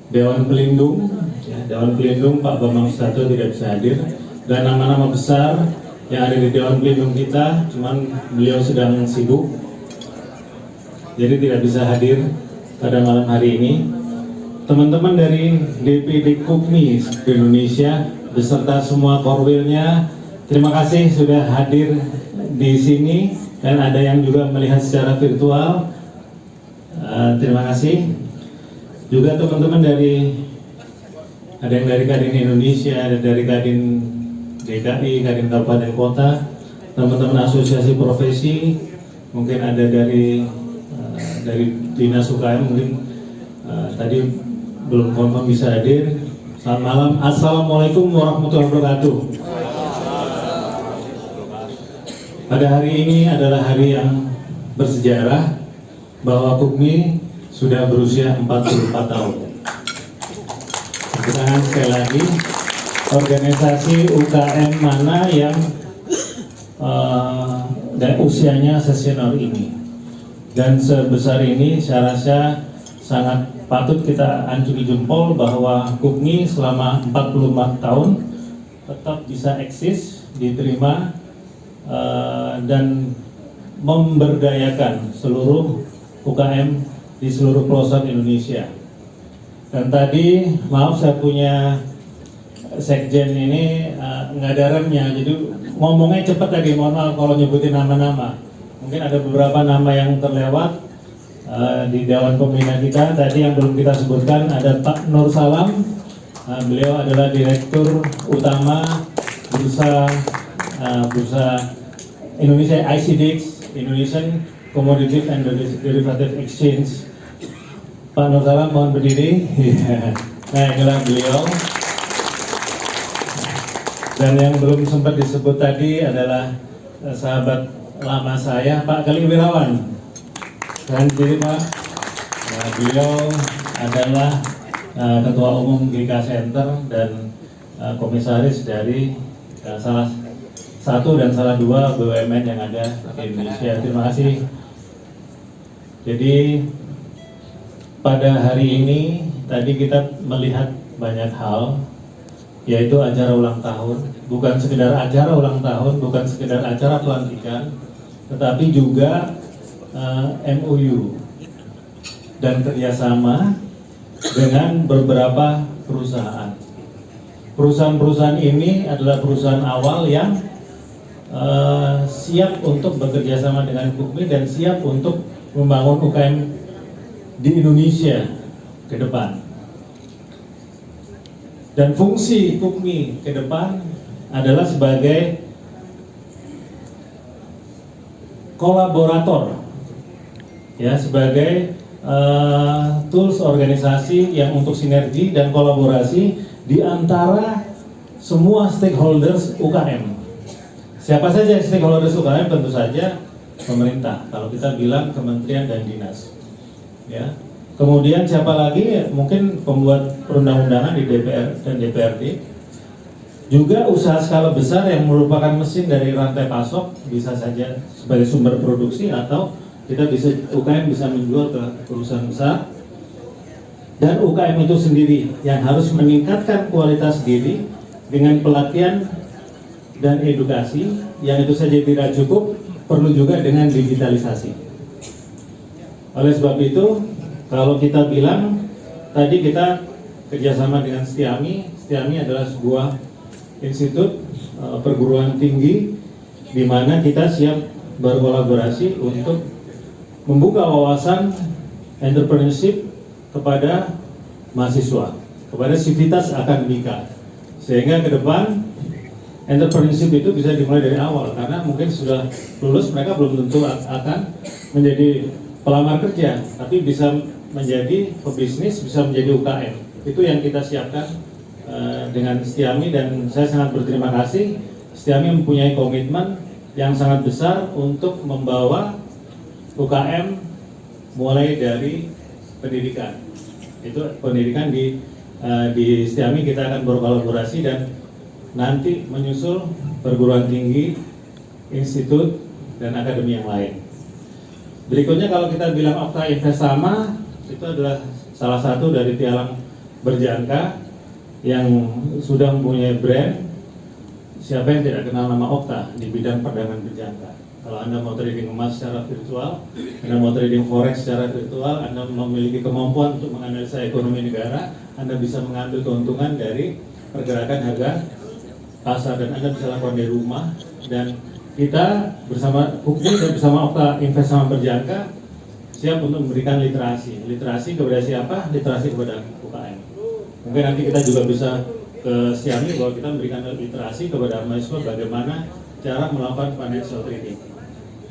Dewan Pelindung, Dewan Pelindung Pak Bambang Susatyo tidak bisa hadir, dan nama-nama besar yang ada di Dewan Pelindung kita, cuman beliau sedang sibuk, jadi tidak bisa hadir pada malam hari ini. Teman-teman dari DPD KUPMI di Indonesia beserta semua korwilnya, terima kasih sudah hadir di sini, dan ada yang juga melihat secara virtual. Terima kasih. Juga teman-teman dari, ada yang dari Kadin Indonesia, ada dari Kadin DKI, Kadin Kabupaten Kota, teman-teman asosiasi profesi, mungkin ada dari Dinas UKM, mungkin tadi belum confirm bisa hadir. Selamat malam, Assalamualaikum warahmatullahi wabarakatuh. Pada hari ini adalah hari yang bersejarah bahwa KUPMI sudah berusia 44 tahun. Kita sekali lagi, organisasi UKM mana yang usianya sesenior ini dan sebesar ini, saya rasa sangat patut kita acungi jempol bahwa KUPMI selama 44 tahun tetap bisa eksis, diterima, dan memberdayakan seluruh UKM di seluruh pelosok Indonesia. Dan tadi, maaf saya punya sekjen ini nggak ada remnya, jadi ngomongnya cepat tadi, mohon maaf kalau nyebutin nama-nama. Mungkin ada beberapa nama yang terlewat di Dewan Pembina kita. Tadi yang belum kita sebutkan ada Pak Nur Salam, beliau adalah Direktur Utama Bursa Indonesia ICDX, Indonesian Commodities and Derivative Exchange. Pak Nur Salam, mohon berdiri. Nah, inilah beliau. Dan yang belum sempat disebut tadi adalah sahabat lama saya, Pak Kali Wirawan. Dan jadi Pak, beliau adalah Ketua Umum GK Center dan Komisaris dari salah satu dan salah dua BUMN yang ada di Indonesia. Terima kasih. Jadi pada hari ini tadi kita melihat banyak hal, yaitu acara ulang tahun, bukan sekedar acara ulang tahun, bukan sekedar acara pelantikan, tetapi juga MOU dan kerjasama dengan beberapa perusahaan. Perusahaan-perusahaan ini adalah perusahaan awal yang siap untuk bekerja sama dengan KUPMI dan siap untuk membangun UKM di Indonesia ke depan. Dan fungsi KUPMI ke depan adalah sebagai kolaborator, ya, sebagai tools organisasi yang untuk sinergi dan kolaborasi di antara semua stakeholders UKM. Siapa saja stakeholders UKM? Tentu saja pemerintah. Kalau kita bilang kementerian dan dinas, ya. Kemudian siapa lagi? Mungkin pembuat perundang-undangan di DPR dan DPRD. Juga usaha skala besar yang merupakan mesin dari rantai pasok, bisa saja sebagai sumber produksi, atau kita bisa, UKM bisa menjual ke perusahaan besar. Dan UKM itu sendiri yang harus meningkatkan kualitas diri dengan pelatihan dan edukasi, yang itu saja tidak cukup, perlu juga dengan digitalisasi. Oleh sebab itu, kalau kita bilang, tadi kita kerjasama dengan STIAMI. STIAMI adalah sebuah institut perguruan tinggi di mana kita siap berkolaborasi untuk membuka wawasan entrepreneurship kepada mahasiswa, kepada sivitas akademika, sehingga ke depan entrepreneurship itu bisa dimulai dari awal, karena mungkin sudah lulus mereka belum tentu akan menjadi pelamar kerja, tapi bisa menjadi pebisnis, bisa menjadi UKM. Itu yang kita siapkan dengan STIAMI, dan saya sangat berterima kasih. STIAMI mempunyai komitmen yang sangat besar untuk membawa UKM mulai dari pendidikan. Itu pendidikan di STIAMI kita akan berkolaborasi, dan nanti menyusul perguruan tinggi, institut, dan akademi yang lain. Berikutnya kalau kita bilang Okta Investama, itu adalah salah satu dari pialang berjangka yang sudah mempunyai brand. Siapa yang tidak kenal nama Okta di bidang perdagangan berjangka? Kalau Anda mau trading emas secara virtual, Anda mau trading forex secara virtual, Anda memiliki kemampuan untuk menganalisa ekonomi negara, Anda bisa mengambil keuntungan dari pergerakan harga pasar dan Anda bisa lakukan dari rumah. Dan kita bersama Hukmi dan bersama Okta Invest Saham Berjangka siap untuk memberikan literasi. Literasi kepada siapa? Literasi kepada UKM. Mungkin nanti kita juga bisa ke Siami bahwa kita memberikan literasi kepada mahasiswa bagaimana cara melakukan financial trading.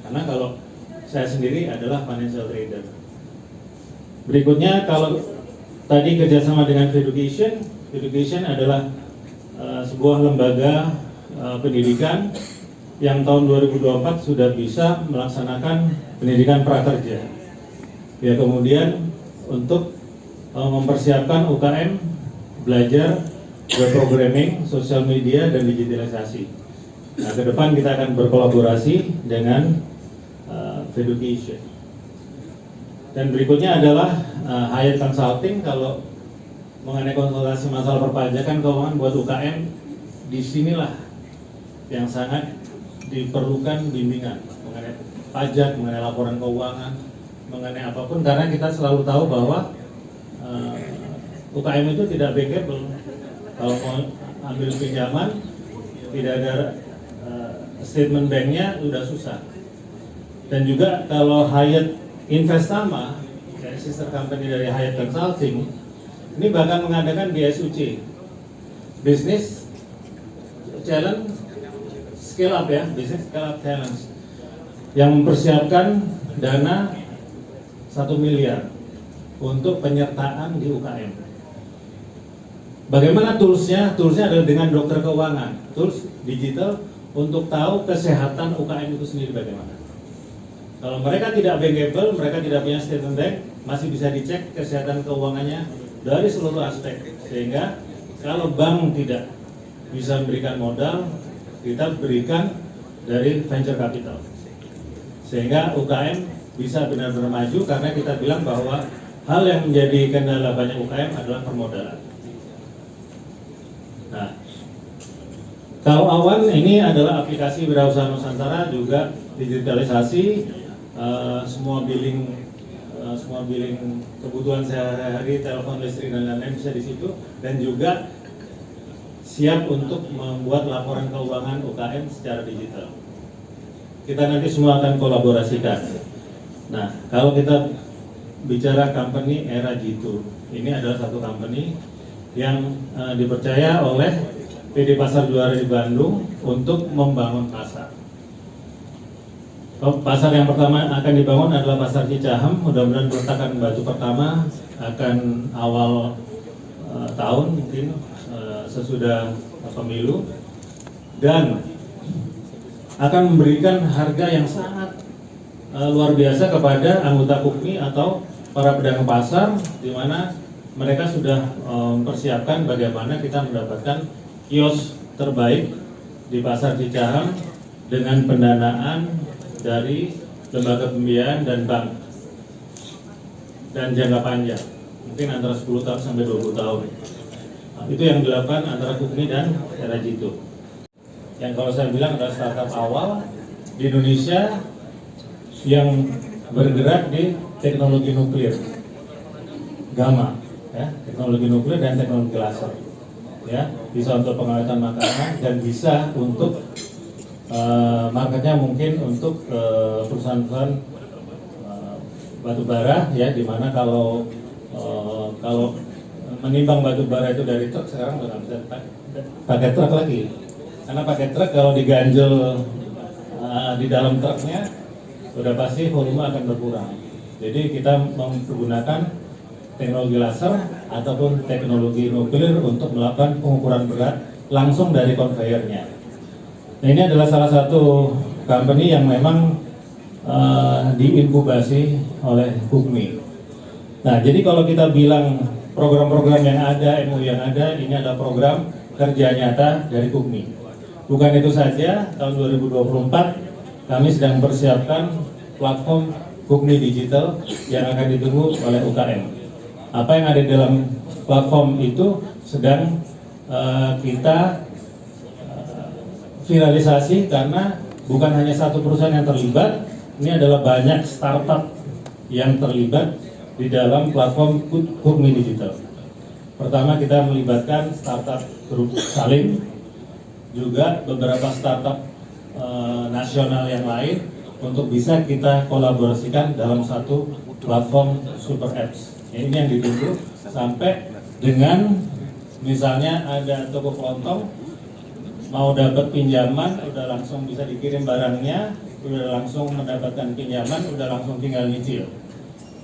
Karena kalau saya sendiri adalah financial trader. Berikutnya, kalau tadi kerjasama dengan Feducation, Feducation adalah sebuah lembaga pendidikan yang tahun 2024 sudah bisa melaksanakan pendidikan prakerja. Ya, kemudian untuk mempersiapkan UKM belajar web programming, social media, dan digitalisasi. Nah, ke depan kita akan berkolaborasi dengan Feducation. Dan berikutnya adalah Hyatt Consulting. Kalau mengenai konsultasi masalah perpajakan keuangan buat UKM, disinilah yang sangat diperlukan bimbingan mengenai pajak, mengenai laporan keuangan, mengenai apapun, karena kita selalu tahu bahwa UKM itu tidak bankable. Kalau mau ambil pinjaman, tidak ada statement banknya, udah susah. Dan juga kalau Hyatt Investama, sister company dari Hyatt Consulting, ini bahkan mengadakan BSUC, Business Challenge Scale Up ya, Business Scale Up Challenge, yang mempersiapkan dana 1 miliar untuk penyertaan di UKM. Bagaimana toolsnya? Toolsnya adalah dengan dokter keuangan, tools digital untuk tahu kesehatan UKM itu sendiri bagaimana. Kalau mereka tidak bankable, mereka tidak punya statement bank, masih bisa dicek kesehatan keuangannya dari seluruh aspek. Sehingga kalau bank tidak bisa memberikan modal, kita berikan dari venture capital. Sehingga UKM bisa benar-benar maju, karena kita bilang bahwa hal yang menjadi kendala banyak UKM adalah permodalan. Nah, kalau Awan ini adalah aplikasi Wirausaha Nusantara, juga digitalisasi, semua billing kebutuhan sehari-hari, telepon, listrik, dan lain-lain bisa di situ, dan juga siap untuk membuat laporan keuangan UKM secara digital. Kita nanti semua akan kolaborasikan. Nah, kalau kita bicara company era G2, ini adalah satu company yang dipercaya oleh PD Pasar Juara di Bandung untuk membangun pasar. Pasar yang pertama akan dibangun adalah Pasar Cicahem. Mudah-mudahan peletakan batu pertama akan awal tahun, mungkin sesudah pemilu, dan akan memberikan harga yang sangat luar biasa kepada anggota Hukmi atau para pedagang pasar, di mana mereka sudah mempersiapkan bagaimana kita mendapatkan kios terbaik di Pasar Cicahem dengan pendanaan dari lembaga pembiayaan dan bank, dan jangka panjang, mungkin antara 10 tahun sampai 20 tahun. Nah, itu yang dilakukan antara Hukmi dan era G2. Yang kalau saya bilang adalah startup awal di Indonesia yang bergerak di teknologi nuklir, gamma, ya, teknologi nuklir dan teknologi laser, ya, bisa untuk pengawetan makanan dan bisa untuk marketnya mungkin untuk perusahaan-perusahaan batu bara, ya, dimana kalau menimbang batu bara itu dari truk, sekarang udah nggak bisa pakai truk lagi, karena pakai truk kalau diganjel di dalam truknya sudah pasti volume akan berkurang. Jadi kita menggunakan teknologi laser ataupun teknologi nuklir untuk melakukan pengukuran berat langsung dari konveyornya. Nah, ini adalah salah satu company yang memang diinkubasi oleh Hukmi. Nah, jadi kalau kita bilang program-program yang ada, MOU yang ada, ini adalah program kerja nyata dari Hukmi. Bukan itu saja, tahun 2024 kami sedang mempersiapkan platform Hukmi Digital yang akan ditunggu oleh UKM. apa yang ada di dalam platform itu sedang kita viralisasi, karena bukan hanya satu perusahaan yang terlibat, ini adalah banyak startup yang terlibat di dalam platform Hukmi Digital. Pertama kita melibatkan startup grup Salim, juga beberapa startup nasional yang lain untuk bisa kita kolaborasikan dalam satu platform super apps. Ini yang ditunggu, sampai dengan misalnya ada toko kelontong mau dapat pinjaman, udah langsung bisa dikirim barangnya, udah langsung mendapatkan pinjaman, udah langsung tinggal nyicil.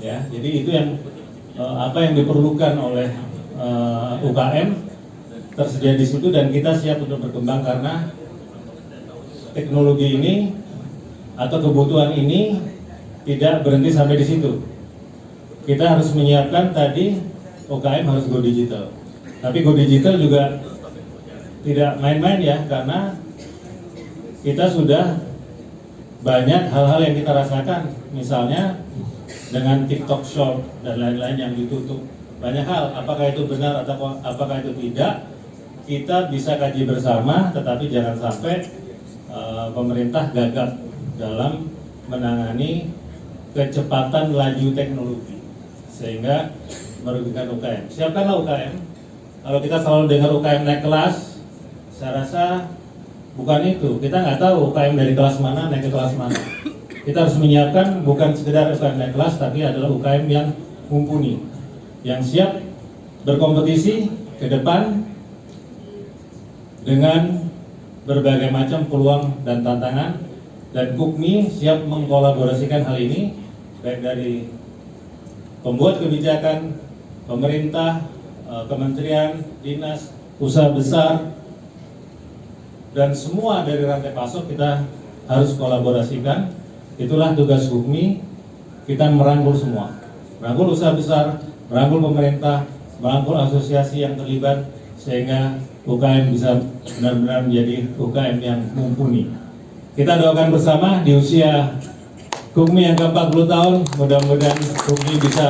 Ya, jadi itu yang apa yang diperlukan oleh UKM tersedia di situ, dan kita siap untuk berkembang karena teknologi ini atau kebutuhan ini tidak berhenti sampai di situ. Kita harus menyiapkan tadi UKM harus go digital. Tapi go digital juga tidak main-main ya, karena kita sudah banyak hal-hal yang kita rasakan, misalnya dengan TikTok Shop dan lain-lain yang ditutup. Banyak hal, apakah itu benar atau apakah itu tidak, kita bisa kaji bersama, tetapi jangan sampai pemerintah gagap dalam menangani kecepatan laju teknologi sehingga merugikan UKM. Siapkanlah UKM. Kalau kita selalu dengar UKM naik kelas, saya rasa bukan itu. Kita nggak tahu UKM dari kelas mana naik ke kelas mana. Kita harus menyiapkan bukan sekedar UKM naik kelas, tapi adalah UKM yang mumpuni, yang siap berkompetisi ke depan dengan berbagai macam peluang dan tantangan, dan Hukmi siap mengkolaborasikan hal ini baik dari pembuat kebijakan, pemerintah, kementerian, dinas, usaha besar, dan semua dari rantai pasok kita harus kolaborasikan. Itulah tugas Hukmi, kita merangkul semua, merangkul usaha besar, merangkul pemerintah, merangkul asosiasi yang terlibat, sehingga UKM bisa benar-benar menjadi UKM yang mumpuni. Kita doakan bersama di usia Hukmi yang ke-40 tahun, mudah-mudahan Hukmi bisa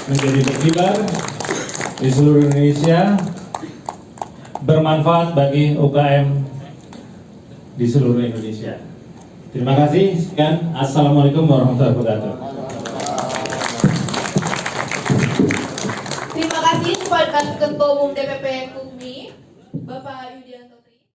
menjadi berkibar di seluruh Indonesia, bermanfaat bagi UKM di seluruh Indonesia. Terima kasih, sekian. Assalamualaikum warahmatullahi wabarakatuh. Terima kasih kepada Ketua Umum DPP Hukmi, Bapak